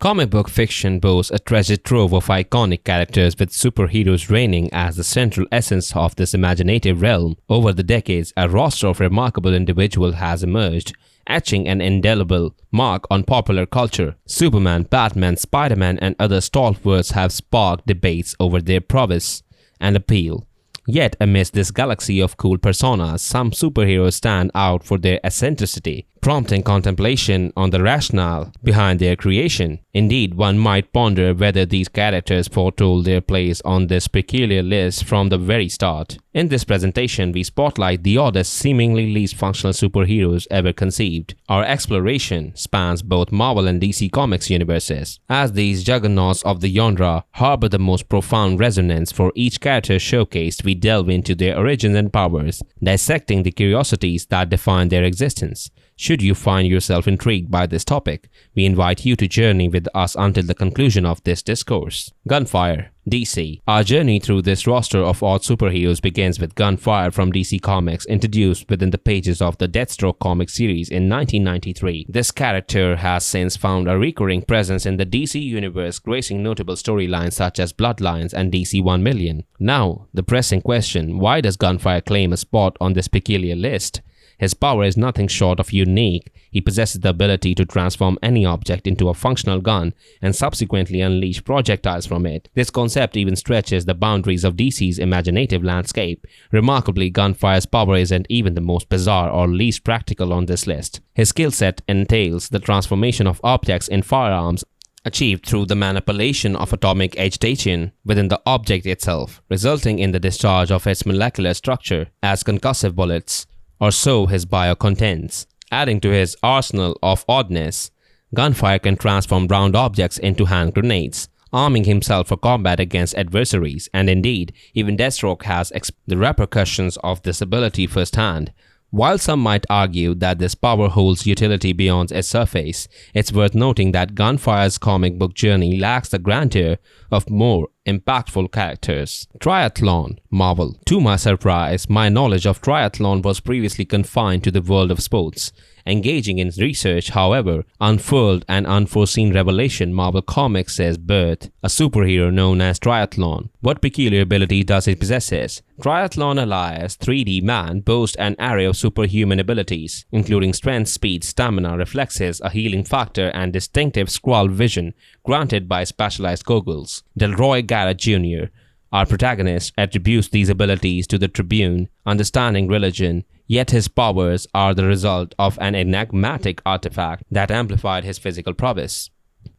Comic book fiction boasts a treasure trove of iconic characters, with superheroes reigning as the central essence of this imaginative realm. Over the decades, a roster of remarkable individuals has emerged, etching an indelible mark on popular culture. Superman, Batman, Spider-Man, and other stalwarts have sparked debates over their prowess and appeal. Yet, amidst this galaxy of cool personas, some superheroes stand out for their eccentricity, prompting contemplation on the rationale behind their creation. Indeed, one might ponder whether these characters foretold their place on this peculiar list from the very start. In this presentation, we spotlight the oddest, seemingly least functional superheroes ever conceived. Our exploration spans both Marvel and DC Comics universes, as these juggernauts of the genre harbor the most profound resonance. For each character showcased, we delve into their origins and powers, dissecting the curiosities that define their existence. Should you find yourself intrigued by this topic, we invite you to journey with us until the conclusion of this discourse. Gunfire, DC. Our journey through this roster of odd superheroes begins with Gunfire from DC Comics, introduced within the pages of the Deathstroke comic series in 1993. This character has since found a recurring presence in the DC universe, gracing notable storylines such as Bloodlines and DC 1 Million. Now, the pressing question: why does Gunfire claim a spot on this peculiar list? His power is nothing short of unique. He possesses the ability to transform any object into a functional gun and subsequently unleash projectiles from it. This concept even stretches the boundaries of DC's imaginative landscape. Remarkably, Gunfire's power isn't even the most bizarre or least practical on this list. His skill set entails the transformation of objects in firearms, achieved through the manipulation of atomic agitation within the object itself, resulting in the discharge of its molecular structure as concussive bullets, or so his bio contends. Adding to his arsenal of oddness, Gunfire can transform round objects into hand grenades, arming himself for combat against adversaries, and indeed, even Deathstroke has the repercussions of this ability firsthand. While some might argue that this power holds utility beyond its surface, it's worth noting that Gunfire's comic book journey lacks the grandeur of more impactful characters. Triathlon, Marvel. To my surprise, my knowledge of Triathlon was previously confined to the world of sports. Engaging in research, however, unfurled an unforeseen revelation. Marvel Comics says birth a superhero known as Triathlon. What peculiar ability does he possess? Triathlon alias 3D Man boasts an array of superhuman abilities, including strength, speed, stamina, reflexes, a healing factor, and distinctive scroll vision granted by specialized goggles. Delroy Garrett Jr., our protagonist, attributes these abilities to the Tribune, understanding religion, yet his powers are the result of an enigmatic artifact that amplified his physical prowess.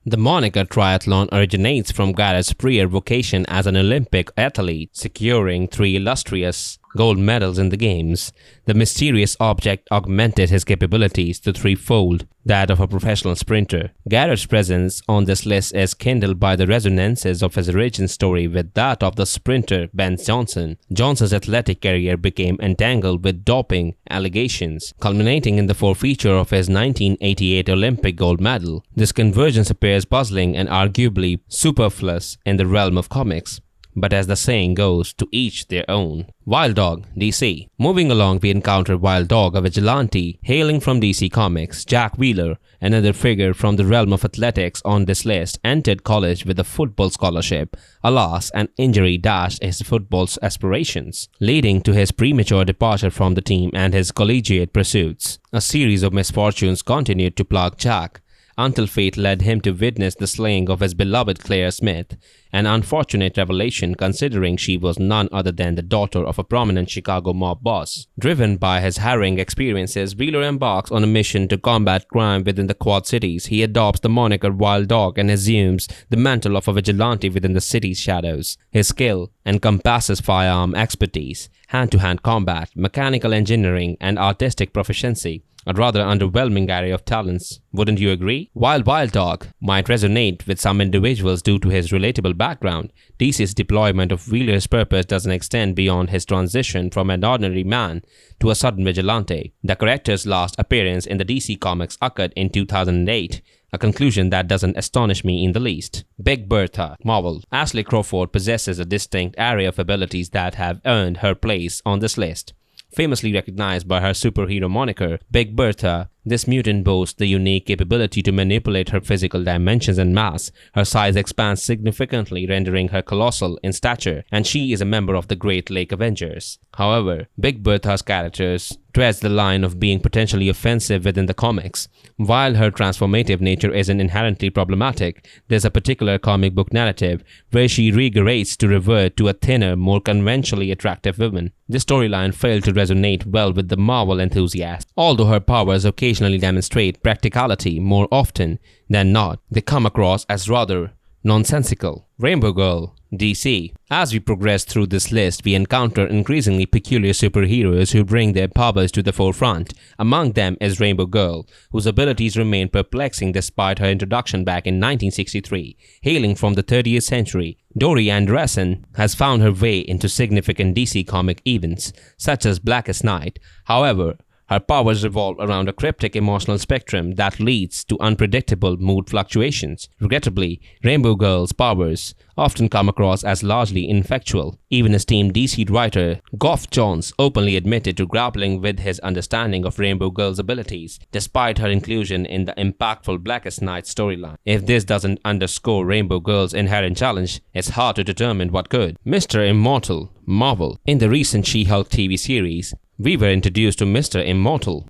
The moniker Triathlon originates from Garrett's prior vocation as an Olympic athlete, securing 3 illustrious gold medals in the games. The mysterious object augmented his capabilities to threefold that of a professional sprinter. Garrett's presence on this list is kindled by the resonances of his origin story with that of the sprinter Ben Johnson. Johnson's athletic career became entangled with doping allegations, culminating in the forfeiture of his 1988 Olympic gold medal. This convergence appears puzzling and arguably superfluous in the realm of comics. But as the saying goes, to each their own. Wild Dog, DC. Moving along, we encounter Wild Dog, a vigilante hailing from DC Comics. Jack Wheeler, another figure from the realm of athletics on this list, entered college with a football scholarship. Alas, an injury dashed his football aspirations, leading to his premature departure from the team and his collegiate pursuits. A series of misfortunes continued to plague Jack, until fate led him to witness the slaying of his beloved Claire Smith, an unfortunate revelation considering she was none other than the daughter of a prominent Chicago mob boss. Driven by his harrowing experiences, Wheeler embarks on a mission to combat crime within the Quad Cities. He adopts the moniker Wild Dog and assumes the mantle of a vigilante within the city's shadows. His skill encompasses firearm expertise, hand-to-hand combat, mechanical engineering, and artistic proficiency. A rather underwhelming array of talents, wouldn't you agree? While Wild Dog might resonate with some individuals due to his relatable background, DC's deployment of Wheeler's purpose doesn't extend beyond his transition from an ordinary man to a sudden vigilante. The character's last appearance in the DC Comics occurred in 2008, a conclusion that doesn't astonish me in the least. Big Bertha, Marvel. Ashley Crawford possesses a distinct array of abilities that have earned her place on this list. Famously recognized by her superhero moniker, Big Bertha This mutant boasts the unique capability to manipulate her physical dimensions and mass. Her size expands significantly, rendering her colossal in stature, and she is a member of the Great Lake Avengers. However, Big Bertha's characters treads the line of being potentially offensive within the comics. While her transformative nature isn't inherently problematic, there's a particular comic book narrative where she regrets to revert to a thinner, more conventionally attractive woman. This storyline failed to resonate well with the Marvel enthusiast. Although her powers occasionally demonstrate practicality, more often than not, they come across as rather nonsensical. Rainbow Girl, DC. As we progress through this list, we encounter increasingly peculiar superheroes who bring their powers to the forefront. Among them is Rainbow Girl, whose abilities remain perplexing despite her introduction back in 1963. Hailing from the 30th century, Dori Anderson has found her way into significant DC comic events, such as Blackest Night. However, her powers revolve around a cryptic emotional spectrum that leads to unpredictable mood fluctuations. Regrettably, Rainbow Girl's powers often come across as largely ineffectual. Even esteemed DC writer Geoff Johns openly admitted to grappling with his understanding of Rainbow Girl's abilities, despite her inclusion in the impactful Blackest Night storyline. If this doesn't underscore Rainbow Girl's inherent challenge, it's hard to determine what could. Mr. Immortal Marvel. In the recent She-Hulk TV series, we were introduced to Mr. Immortal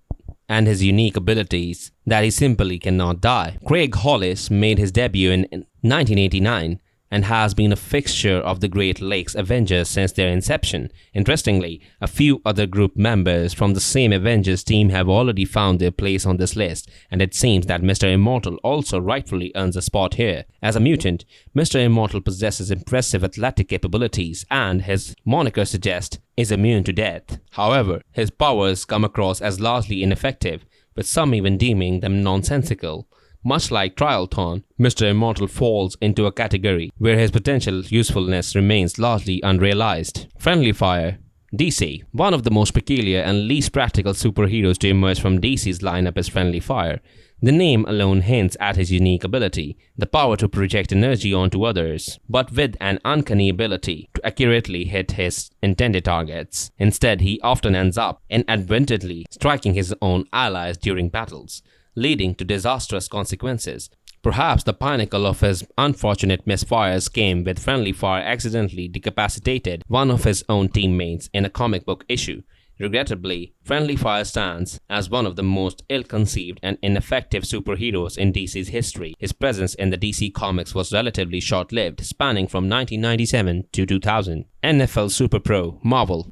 and his unique abilities that he simply cannot die. Craig Hollis made his debut in 1989 and has been a fixture of the Great Lakes Avengers since their inception. Interestingly, a few other group members from the same Avengers team have already found their place on this list, and it seems that Mr. Immortal also rightfully earns a spot here. As a mutant, Mr. Immortal possesses impressive athletic capabilities, and his moniker suggests is immune to death. However, his powers come across as largely ineffective, with some even deeming them nonsensical. Much like Triathlon, Mr. Immortal falls into a category where his potential usefulness remains largely unrealized. Friendly Fire, DC. One of the most peculiar and least practical superheroes to emerge from DC's lineup is Friendly Fire. The name alone hints at his unique ability, the power to project energy onto others, but with an uncanny ability to accurately hit his intended targets. Instead, he often ends up inadvertently striking his own allies during battles, leading to disastrous consequences. Perhaps the pinnacle of his unfortunate misfires came when Friendly Fire accidentally decapitated one of his own teammates in a comic book issue. Regrettably, Friendly Fire stands as one of the most ill-conceived and ineffective superheroes in DC's history. His presence in the DC comics was relatively short-lived, spanning from 1997 to 2000. NFL Super Pro, Marvel.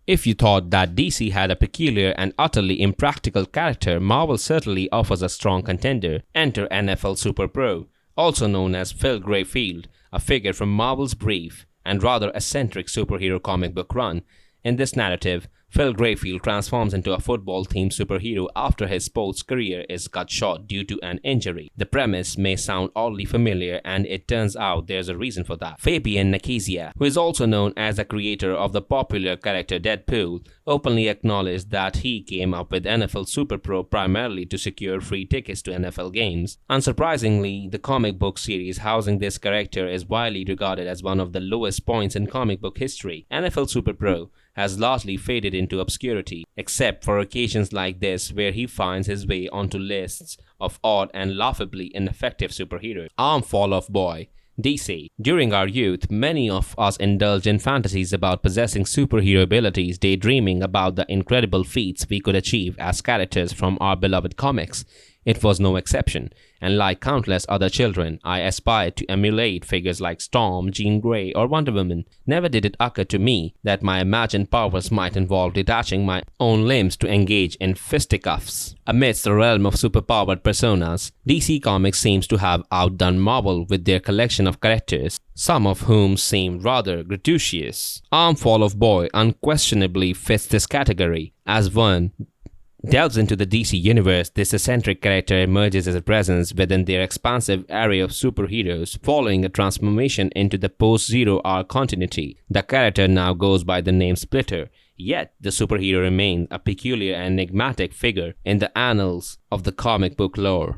If you thought that DC had a peculiar and utterly impractical character, Marvel certainly offers a strong contender. Enter NFL Super Pro, also known as Phil Grayfield, a figure from Marvel's brief and rather eccentric superhero comic book run. In this narrative, Phil Grayfield transforms into a football-themed superhero after his sports career is cut short due to an injury. The premise may sound oddly familiar, and it turns out there's a reason for that. Fabian Nicieza, who is also known as the creator of the popular character Deadpool, openly acknowledged that he came up with NFL Super Pro primarily to secure free tickets to NFL games. Unsurprisingly, the comic book series housing this character is widely regarded as one of the lowest points in comic book history. NFL Super Pro has largely faded into obscurity, except for occasions like this where he finds his way onto lists of odd and laughably ineffective superheroes. Fall Off Boy, DC. During our youth, many of us indulged in fantasies about possessing superhero abilities, daydreaming about the incredible feats we could achieve as characters from our beloved comics. It was no exception, and like countless other children, I aspired to emulate figures like Storm, Jean Grey, or Wonder Woman. Never did it occur to me that my imagined powers might involve detaching my own limbs to engage in fisticuffs. Amidst the realm of superpowered personas, DC Comics seems to have outdone Marvel with their collection of characters, some of whom seem rather gratuitous. Fall Off Boy unquestionably fits this category. As one delves into the DC universe, this eccentric character emerges as a presence within their expansive array of superheroes, following a transformation into the post-Zero Hour continuity. The character now goes by the name Splitter, yet the superhero remains a peculiar and enigmatic figure in the annals of the comic book lore.